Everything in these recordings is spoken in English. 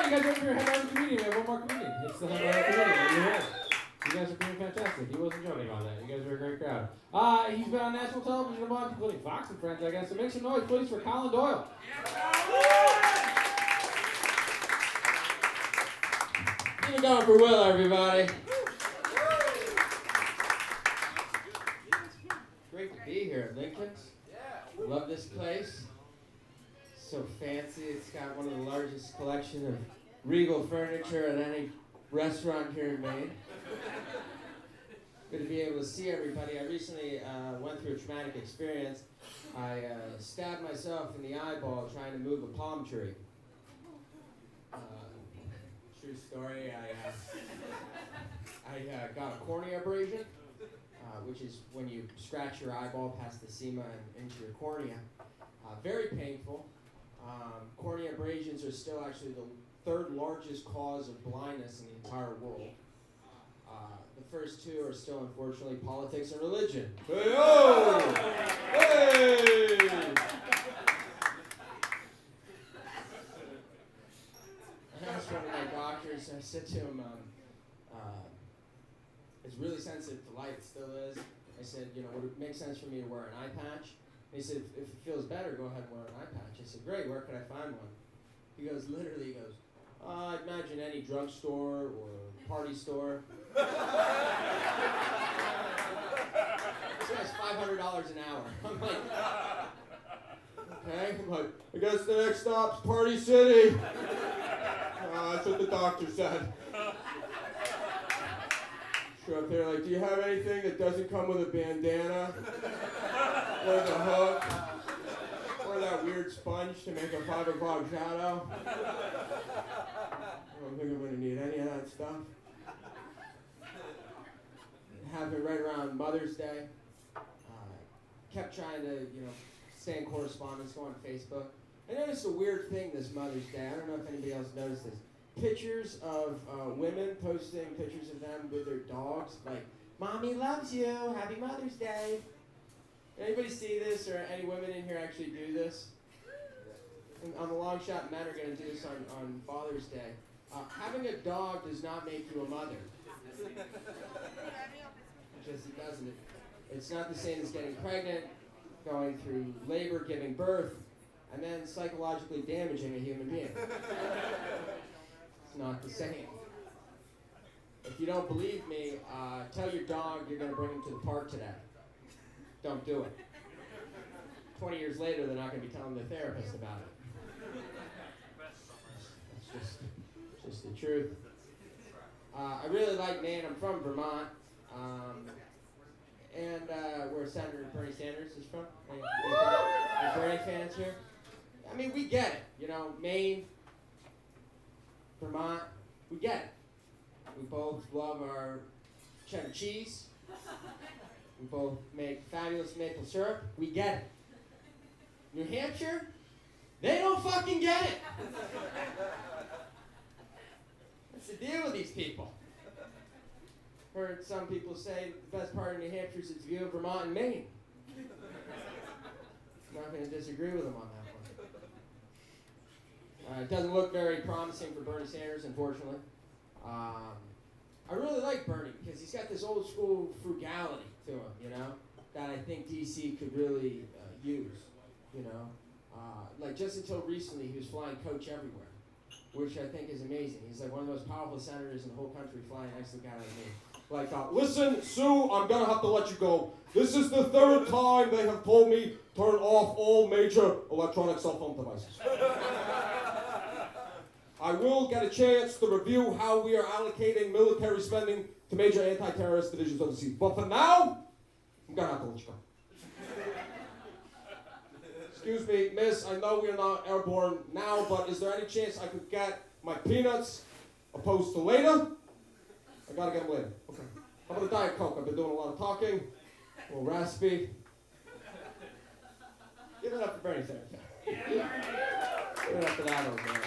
you guys ready for your headline comedian? We have one more comedian. It's the headline comedian. You're right. You guys are doing fantastic. He wasn't joking about that. You guys are a great crowd. He's been on national television a bunch, including Fox and Friends, I guess. So make some noise, please, for Colin Doyle. Keep it going for Will, everybody. Great to be here at Lincoln's. Love this place. So fancy. It's got one of the largest collection of regal furniture at any restaurant here in Maine. Good to be able to see everybody. I recently went through a traumatic experience. I stabbed myself in the eyeball trying to move a palm tree. True story. I got a cornea abrasion, which is when you scratch your eyeball past the sema and into your cornea. Very painful. Cornea abrasions are still actually the third largest cause of blindness in the entire world. The first two are still, unfortunately, politics and religion. Hey-oh! Hey! I asked one of my doctors, I said to him, it's really sensitive to light, it still is. I said, would it make sense for me to wear an eye patch? He said, if it feels better, go ahead and wear an eye patch. I said, great, where could I find one? He goes, I'd imagine any drugstore or party store. This guy's $500 an hour. I'm like, okay. I'm like, I guess the next stop's Party City. That's what the doctor said. Show up there like, do you have anything that doesn't come with a bandana? Or the hook? Or that weird sponge to make a 5 o'clock shadow? I don't think I'm going to need any of that stuff. It happened right around Mother's Day. Kept trying to, stay in correspondence, go on Facebook. I noticed a weird thing this Mother's Day. I don't know if anybody else noticed this. Pictures of women posting pictures of them with their dogs, like, Mommy loves you, Happy Mother's Day. Anybody see this, or any women in here actually do this? And on the long shot, men are going to do this on Father's Day. Having a dog does not make you a mother. It doesn't. It's not the same as getting pregnant, going through labor, giving birth, and then psychologically damaging a human being. It's not the same. If you don't believe me, tell your dog you're going to bring him to the park today. Don't do it. 20 years later, they're not going to be telling their therapist about it. That's just the truth. I really like Maine. I'm from Vermont. And where Senator Bernie Sanders is from. Any Bernie fans here? I mean, we get it. Maine, Vermont, we get it. We both love our cheddar cheese. We both make fabulous maple syrup. We get it. New Hampshire, they don't fucking get it. What's the deal with these people? Heard some people say the best part of New Hampshire is its view of Vermont and Maine. I'm not going to disagree with them on that one. It doesn't look very promising for Bernie Sanders, unfortunately. I really like Bernie because he's got this old school frugality to him, that I think DC could really use, like just until recently he was flying coach everywhere, which I think is amazing. He's like one of the most powerful senators in the whole country flying next to a guy like me. Like, listen, Sue, I'm going to have to let you go. This is the third time they have told me turn off all major electronic cell phone devices. I will get a chance to review how we are allocating military spending to major anti-terrorist divisions overseas. But for now, I'm going to have to let you go. Excuse me, miss, I know we're not airborne now, but is there any chance I could get my peanuts opposed to later? I gotta get them later. Okay. How about a Diet Coke? I've been doing a lot of talking. A little raspy. Give it up for Bernie Sanders. Give it up for that old man.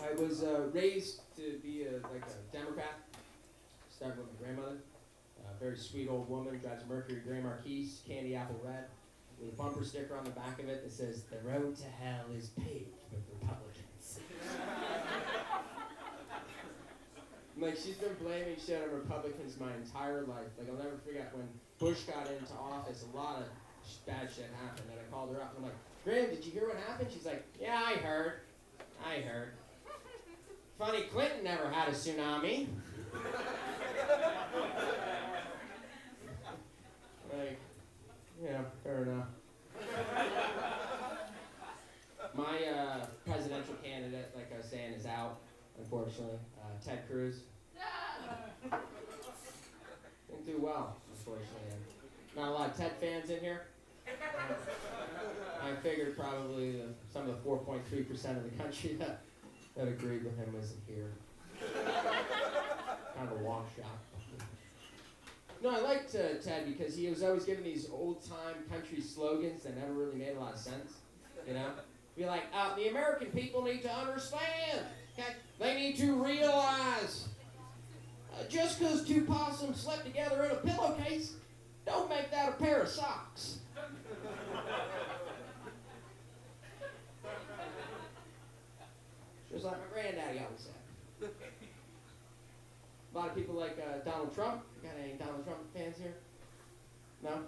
I was raised to be a Democrat. Started with my grandmother. A very sweet old woman. Drives a Mercury Gray Marquise, candy apple red. with a bumper sticker on the back of it that says, "The road to hell is paved with Republicans." Like, she's been blaming shit on Republicans my entire life. Like, I'll never forget when Bush got into office, a lot of bad shit happened. And I called her up and I'm like, "Graham, did you hear what happened?" She's like, "Yeah, I heard. Funny, Clinton never had a tsunami." Like, yeah, fair enough. My presidential candidate, like I was saying, is out, unfortunately. Ted Cruz. Didn't do well, unfortunately. Not a lot of Ted fans in here. I figured probably some of the 4.3% of the country that agreed with him wasn't here. Kind of a washout. No, I liked Ted because he was always giving these old-time country slogans that never really made a lot of sense, you know? Be like, the American people need to understand. Okay? They need to realize just because two possums slept together in a pillowcase, don't make that a pair of socks. Just like my granddaddy always said. A lot of people like Donald Trump. Got any Donald Trump fans here? No?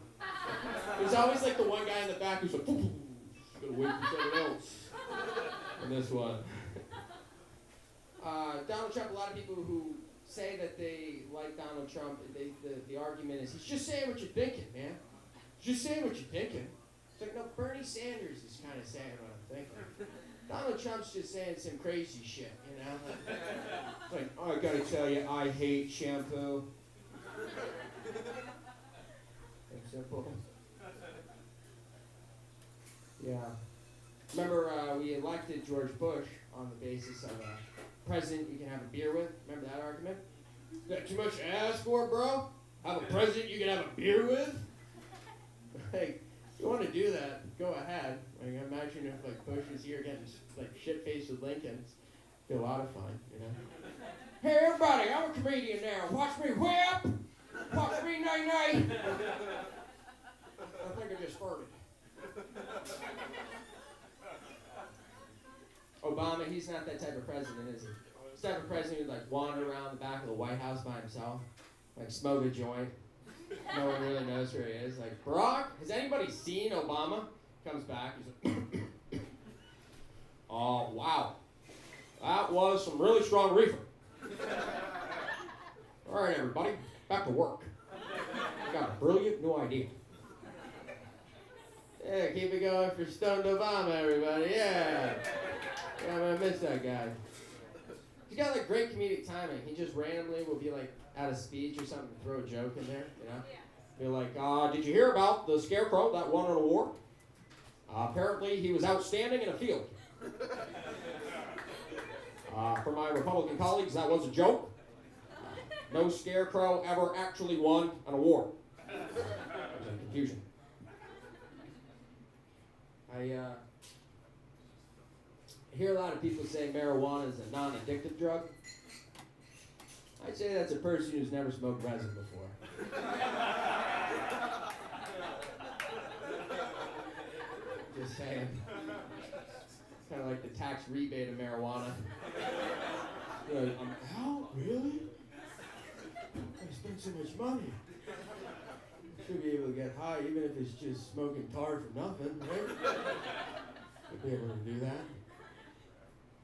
There's always like the one guy in the back who's like, "Ooh, gotta wait for someone else." And this one. Donald Trump, a lot of people who say that they like Donald Trump, the argument is, he's just saying what you're thinking, man. He's just saying what you're thinking. It's like, no, Bernie Sanders is kind of saying what I'm thinking. Donald Trump's just saying some crazy shit, you know? It's like, "Oh, I gotta tell you, I hate shampoo." It's simple. Yeah. Remember, we elected George Bush on the basis of a president you can have a beer with. Remember that argument? Is that too much to ask for, bro? Have a president you can have a beer with? Like, if you want to do that, go ahead. Like, imagine if like Bush was here getting like shit-faced with Lincoln. It'd be a lot of fun, you know? "Hey everybody, I'm a comedian now. Watch me whip! Watch me nay-nay!" I think I just farted. Obama, he's not that type of president, is he? He's the type of president who'd like wander around the back of the White House by himself, like smoke a joint. No one really knows where he is. Like, "Barack, has anybody seen Obama?" Comes back, he's like, "Oh, wow. That was some really strong reefer. All right, everybody, back to work. I got a brilliant new idea." Yeah, keep it going for Stoned Obama, everybody. Yeah. Yeah, I'm gonna miss that guy. He's got like great comedic timing. He just randomly will be like at a speech or something, throw a joke in there, you know? Be like, "Did you hear about the scarecrow that won an award? Apparently he was outstanding in a field. For my Republican colleagues, that was a joke. No scarecrow ever actually won an award." There's confusion. I hear a lot of people say marijuana is a non-addictive drug. I'd say that's a person who's never smoked resin before. Just saying. It's kind of like the tax rebate of marijuana. You're like, "How? Really? I spent so much money. Should be able to get high even if it's just smoking tar for nothing, right?" Should be able to do that.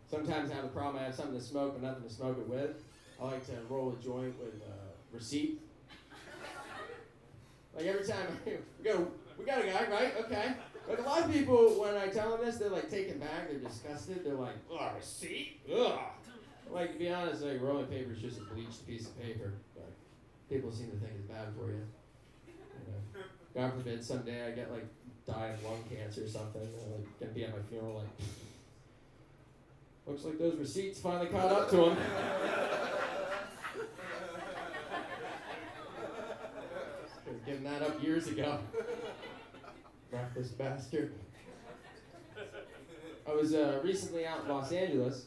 Sometimes I have a problem. I have something to smoke but nothing to smoke it with. I like to roll a joint with receipt. Like every time we got a guy, right? Okay. But a lot of people, when I tell them this, they're like taken back. They're disgusted. They're like, "Oh, receipt? Ugh." Like, to be honest, like rolling paper is just a bleached piece of paper. But people seem to think it's bad for you. God forbid someday I get like die of lung cancer or something. I'm like gonna be at my funeral like, looks like those receipts finally caught up to him. Could have given that up years ago. Reckless bastard. I was recently out in Los Angeles.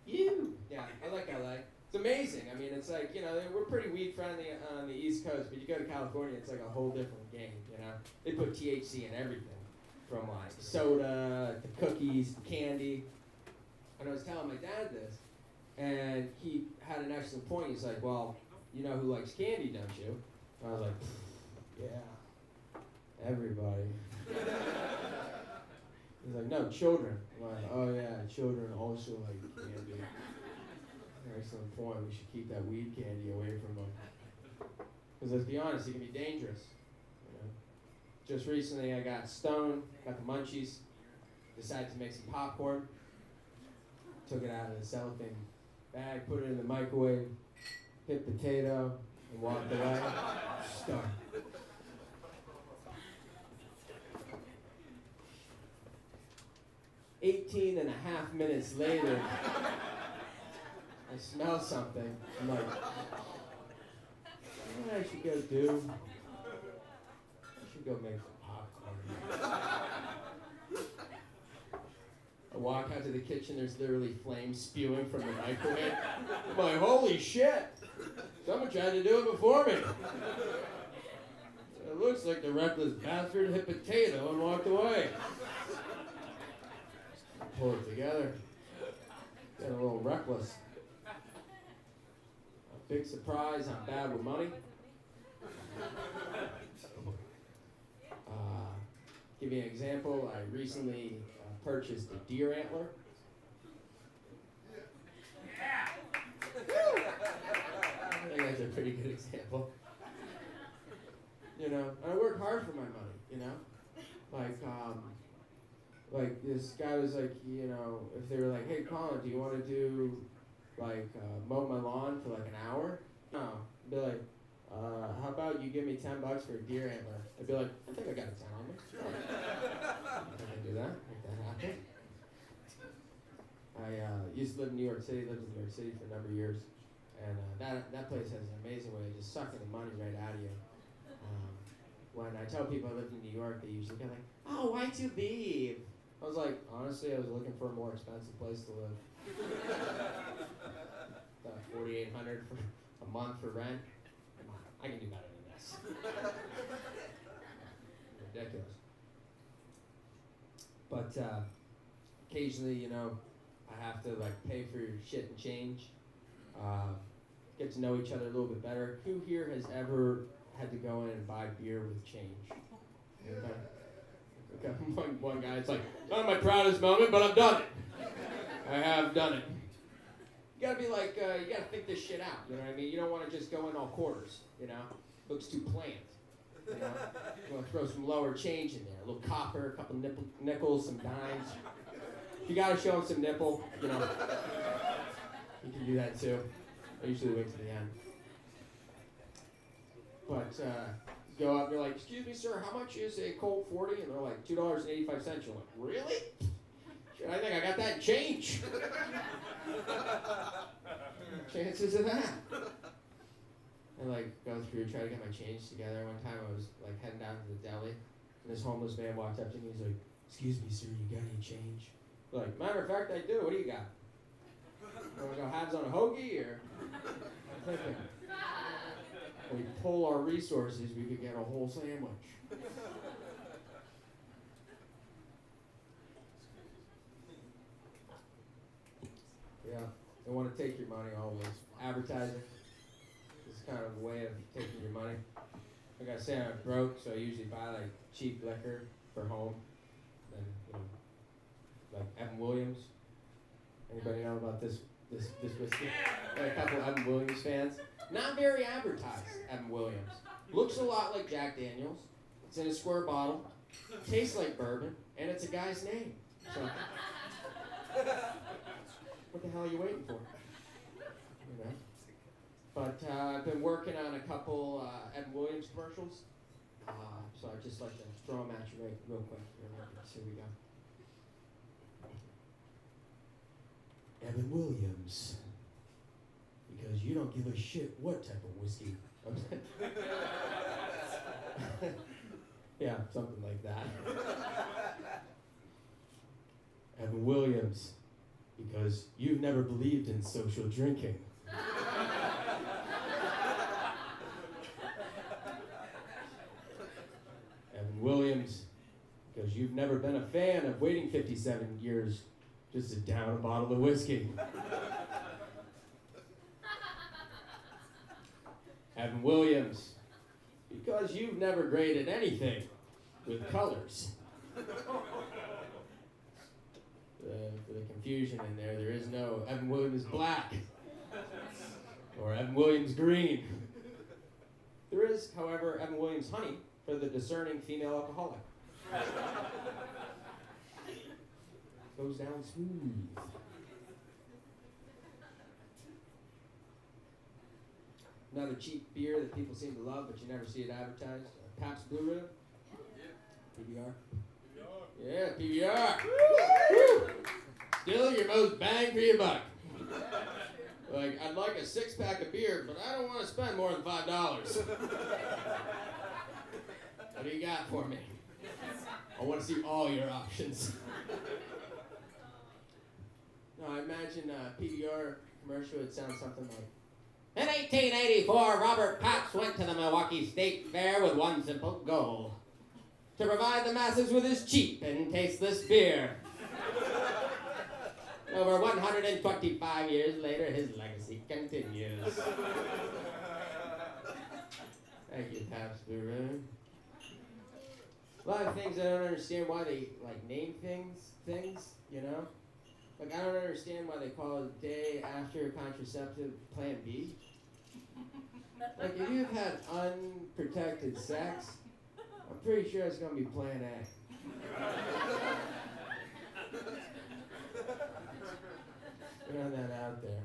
Yeah, I like LA. It's amazing. I mean, it's like, we're pretty weed friendly on the East Coast, but you go to California, it's like a whole different game. They put THC in everything, from like soda to cookies to candy. And I was telling my dad this, and he had an excellent point. He's like, well, you know who likes candy, don't you? And I was like, yeah, everybody. He's like, no, children. I'm like, oh yeah, children also like candy. Excellent point. We should keep that weed candy away from them. Because let's be honest, it can be dangerous. Just recently I got stoned, got the munchies, decided to make some popcorn, took it out of the cellophane bag, put it in the microwave, hit potato, and walked away. Stoned. 18 and a half minutes later, I smell something. I'm like, you know what I should go do? I should go make some popcorn. I walk out to the kitchen, there's literally flames spewing from the microwave. I'm like, holy shit! Someone tried to do it before me. It looks like the reckless bastard hit potato and walked away. Pull it together. Got a little reckless. A big surprise, I'm bad with money. Give you an example, I recently purchased a deer antler. I think that's a pretty good example. I work hard for my money, Like this guy was like, if they were like, hey Colin, do you want to do mow my lawn for like an hour? No. I'd be like, how about you give me $10 for a deer antler? I'd be like, I think I got a 10 on me. Sure. I can do that. Make that happen. I used to live in New York City, lived in New York City for a number of years. And that place has an amazing way of just sucking the money right out of you. When I tell people I lived in New York, they usually get like, oh, why'd you leave? I was like, honestly, I was looking for a more expensive place to live. $4,800 for a month for rent. Come on, I can do better than this. Ridiculous. But occasionally, I have to pay for shit and change. Get to know each other a little bit better. Who here has ever had to go in and buy beer with change? Okay. One guy's like, not my proudest moment, but I've done it. I have done it. You gotta be like, you gotta think this shit out, you know what I mean? You don't wanna just go in all quarters, Looks too planned, You wanna throw some lower change in there, a little copper, a couple nickels, some dimes. If you gotta show them some nipple, you can do that too. I usually wait to the end. But go up and you're like, excuse me, sir, how much is a Colt 40? And they're like, $2.85. You're like, really? Shit, I think I got that in change. Chances of that? And go through, try to get my change together. One time I was heading down to the deli, and this homeless man walked up to me. He's like, excuse me, sir, you got any change? Like, matter of fact, I do. What do you got? Want to go halves on a hoagie, or? I'm thinking, we pull our resources, we could get a whole sandwich. Yeah, they want to take your money always. Advertising is kind of a way of taking your money. Like I say, I'm broke, so I usually buy cheap liquor for home. And Evan Williams. Anybody know about this whiskey? Got a couple of Evan Williams fans. Not very advertised, Evan Williams. Looks a lot like Jack Daniels. It's in a square bottle. Tastes like bourbon, and it's a guy's name. So, what the hell are you waiting for? But I've been working on a couple Evan Williams commercials. So I'd just like to throw them at you real quick. Here we go. Evan Williams. Because you don't give a shit what type of whiskey. Yeah, something like that. Evan Williams. Because you've never believed in social drinking. fan of waiting 57 years just to down a bottle of whiskey. Evan Williams, because you've never graded anything with colors. For the confusion in there, there is no Evan Williams black or Evan Williams green. There is, however, Evan Williams honey for the discerning female alcoholic. Goes down smooth. Another cheap beer that people seem to love, but you never see it advertised. Pabst Blue Ribbon. PBR. Yeah, PBR. Woo! Still your most bang for your buck. Like, I'd like a 6-pack of beer, but I don't want to spend more than $5. What do you got for me? I want to see all your options. No, I imagine a PBR commercial would sound something like, in 1884, Robert Potts went to the Milwaukee State Fair with one simple goal: to provide the masses with his cheap and tasteless beer. Over 125 years later, his legacy continues. Thank you, Pabst Blue Ribbon. A lot of things I don't understand why they name things, you know? Like, I don't understand why they call it day after contraceptive Plan B. Like, if you've had unprotected sex, I'm pretty sure it's gonna be Plan A. Throwing that out there.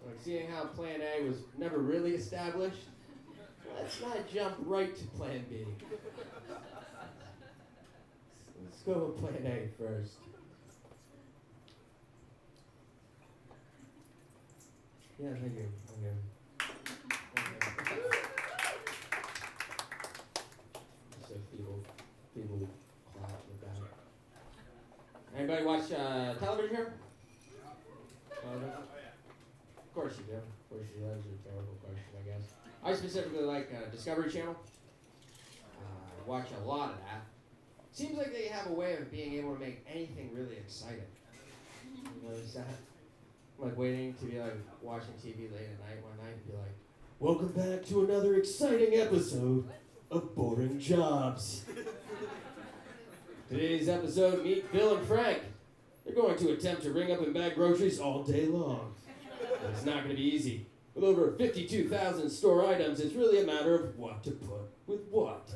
Like, seeing how Plan A was never really established, let's not jump right to Plan B. Let's go with Plan A first. Yeah, thank you. So people clap with that. Anybody watch television here? Of course you do. Of course you do. That's a terrible question, I guess. I specifically like Discovery Channel. Watch a lot of that. Seems like they have a way of being able to make anything really exciting. You notice that? I'm like waiting to be like watching TV late at night one night and be like, welcome back to another exciting episode of Boring Jobs. Today's episode, meet Bill and Frank. They're going to attempt to ring up and bag groceries all day long. But it's not going to be easy. With over 52,000 store items, it's really a matter of what to put with what.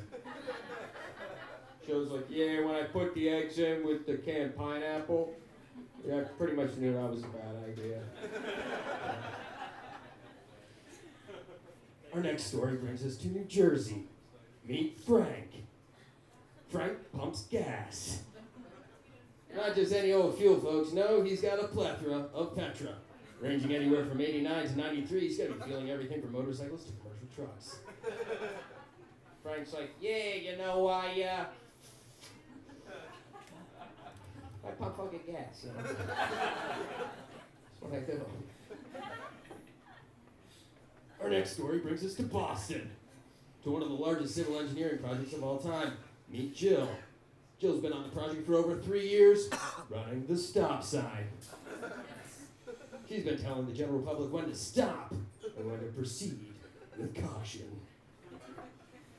Show's like, yeah, when I put the eggs in with the canned pineapple, yeah, I pretty much knew that was a bad idea. Our next story brings us to New Jersey. Meet Frank. Frank pumps gas. Not just any old fuel, folks. No, he's got a plethora of Petra. Ranging anywhere from 89 to 93, he's got to be fueling everything from motorcycles to commercial trucks. Frank's like, yeah, you know, I pump fucking gas, you know. That's what I do. Our next story brings us to Boston, to one of the largest civil engineering projects of all time. Meet Jill. Jill's been on the project for over 3 years, running the stop sign. She's been telling the general public when to stop and when to proceed with caution.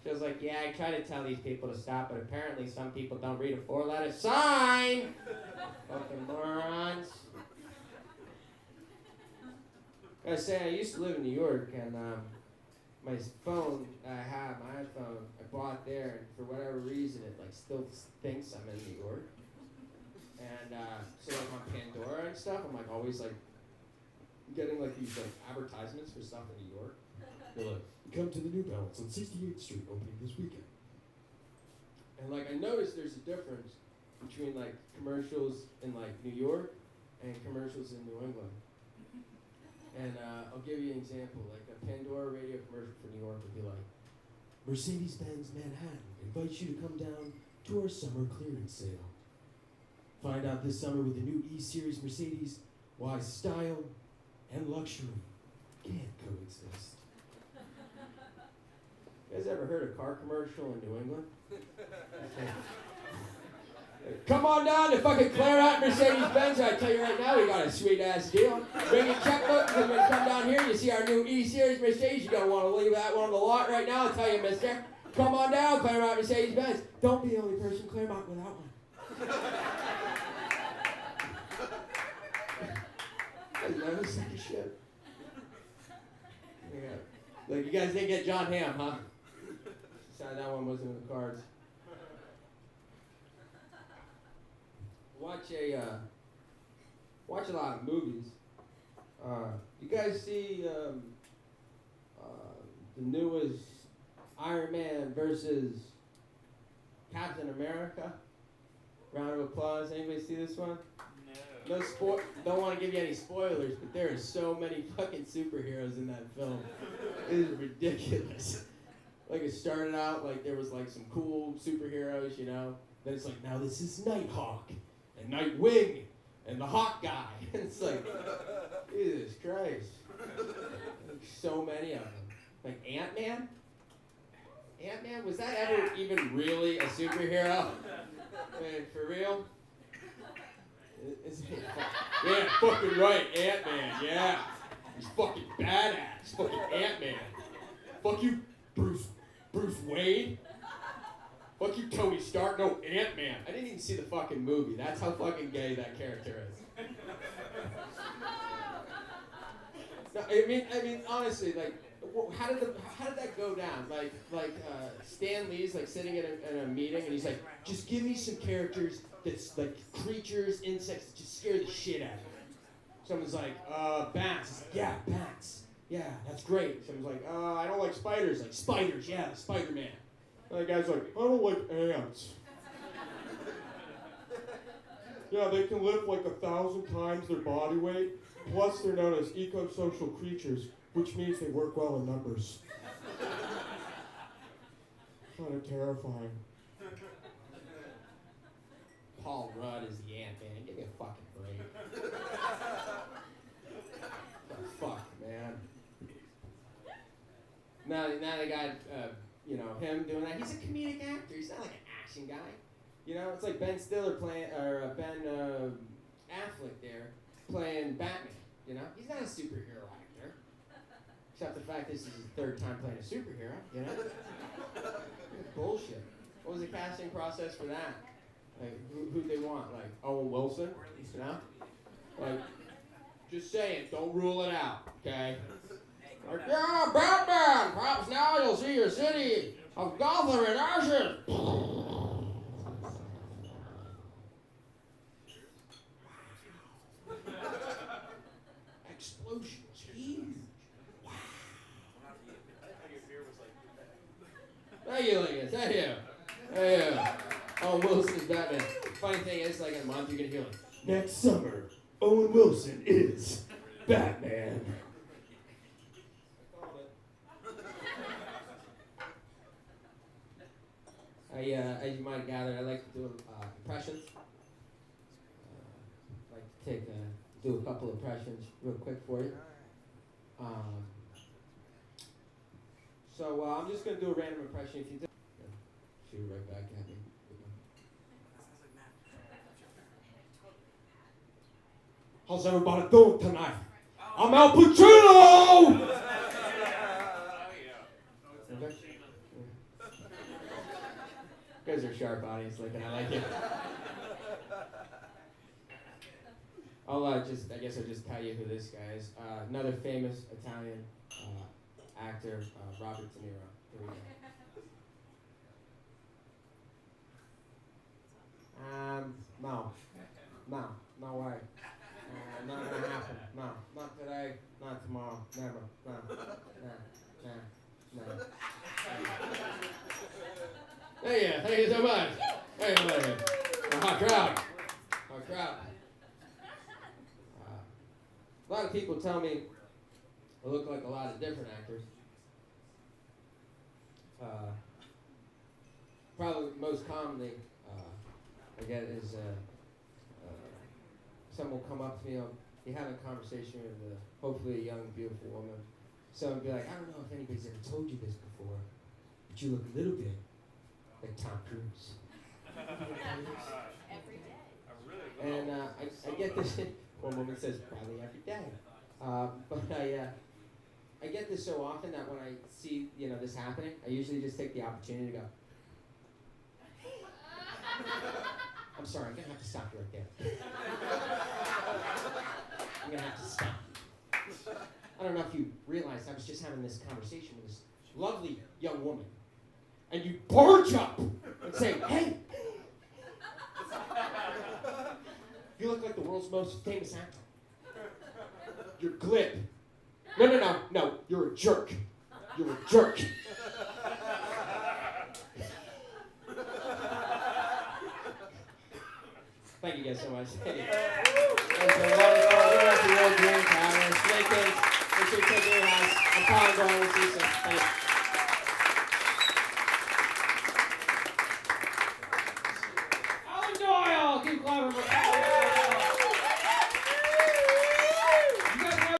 Jill's like, yeah, I try to tell these people to stop, but apparently some people don't read a 4-letter sign. Fucking morons. I gotta say, I used to live in New York, and my phone I have, my iPhone, I bought there, and for whatever reason, it still thinks I'm in New York. And so on Pandora and stuff, I'm always getting these advertisements for stuff in New York. They're like, come to the New Balance on 68th Street, opening this weekend. And I noticed there's a difference between commercials in New York and commercials in New England. And I'll give you an example. A Pandora radio commercial for New York would be like, Mercedes-Benz Manhattan invites you to come down to our summer clearance sale. Find out this summer with the new E-Series Mercedes why style and luxury can't coexist. You guys ever heard a car commercial in New England? Come on down to fucking Claremont Mercedes-Benz. I tell you right now, we got a sweet-ass deal. Bring your checkbook, because when you come down here, you see our new E-Series Mercedes. You're going to want to leave that one on the lot right now. I'll tell you, mister. Come on down, Claremont Mercedes-Benz. Don't be the only person Claremont without one. I love this type of shit. Yeah. Like, you guys didn't get John Hamm, huh? Sorry, that one wasn't in the cards. Watch a lot of movies. You guys see the newest Iron Man versus Captain America? Round of applause. Anybody see this one? No. Don't want to give you any spoilers, but there are so many fucking superheroes in that film. It is ridiculous. Like, it started out like there was like some cool superheroes, you know. Then it's like, now this is Nighthawk and Nightwing and the Hawk guy. It's like, Jesus Christ. Like, so many of them. Like Ant-Man? Ant-Man? Was that ever even really a superhero? Man, for real? Yeah, fucking right, Ant-Man, yeah. He's fucking badass, fucking Ant-Man. Fuck you, Bruce Wayne. Fuck you, Tony Stark. No, Ant-Man. I didn't even see the fucking movie. That's how fucking gay that character is. No, I mean, honestly, like, how did that go down? Like Stan Lee's like sitting in a meeting and he's like, just give me some characters that's like creatures, insects that just scare the shit out of me. Someone's like, bats. He's like, yeah, bats. Yeah, that's great. Someone's like, I don't like spiders. Like, spiders, yeah, the Spider-Man. And the guy's like, I don't like ants. Yeah, they can lift like 1,000 times their body weight. Plus, they're known as eco-social creatures, which means they work well in numbers. Kind of terrifying. Paul Rudd is the Ant-Man. Give me a fucking break. What the fuck, man? Now they got, him doing that. He's a comedic actor. He's not like an action guy. You know, it's like Ben Affleck there playing Batman. You know, he's not a superhero actor. Except the fact this is his third time playing a superhero. You know, bullshit. What was the casting process for that? Like, who'd they want? Like, Owen Wilson? You know? Like, just saying, don't rule it out, okay? Like, yeah, Batman! Perhaps now you'll see your city of Gotham in ashes! Explosion was huge. Wow. Thank you, Lincoln. Thank you. Thank you. Owen Wilson's Batman. Funny thing is, like in a month, you're gonna hear like, next summer, Owen Wilson is Batman. As you might have gathered, I like to do impressions. I like to do a couple impressions real quick for you. So I'm just gonna do a random impression. If you do, shoot it right back at me. How's everybody doing tonight? I'm Al Pacino! You guys are sharp audience looking, I like it. I guess I'll just tell you who this guy is. Another famous Italian actor, Robert De Niro. Here we go. No way. Not gonna happen. No, not today, not tomorrow, never. No. Thank you so much. Thank you. A hot crowd. A lot of people tell me I look like a lot of different actors. Probably most commonly I get is someone will come up to me, I'll be having a conversation with hopefully a young, beautiful woman. Someone will be like, I don't know if anybody's ever told you this before, but you look a little bit like Tom Cruise. I get this. One woman says probably every day. But I get this so often that when I see this happening, I usually just take the opportunity to go. I'm sorry, I'm gonna have to stop you right there. I'm gonna have to stop. I don't know if you realized I was just having this conversation with this lovely young woman, and you barge up and say, "Hey, you look like the world's most famous actor. You're glib. No, you're a jerk. You're a jerk." Thank you guys so much. Thank you. It's been wonderful. We're going to Real Dream Tavern. Snake Cakes. Make sure you take your house. I'm Colin Brown. We'll see you soon. Thank you. Alan Doyle! Keep clapping for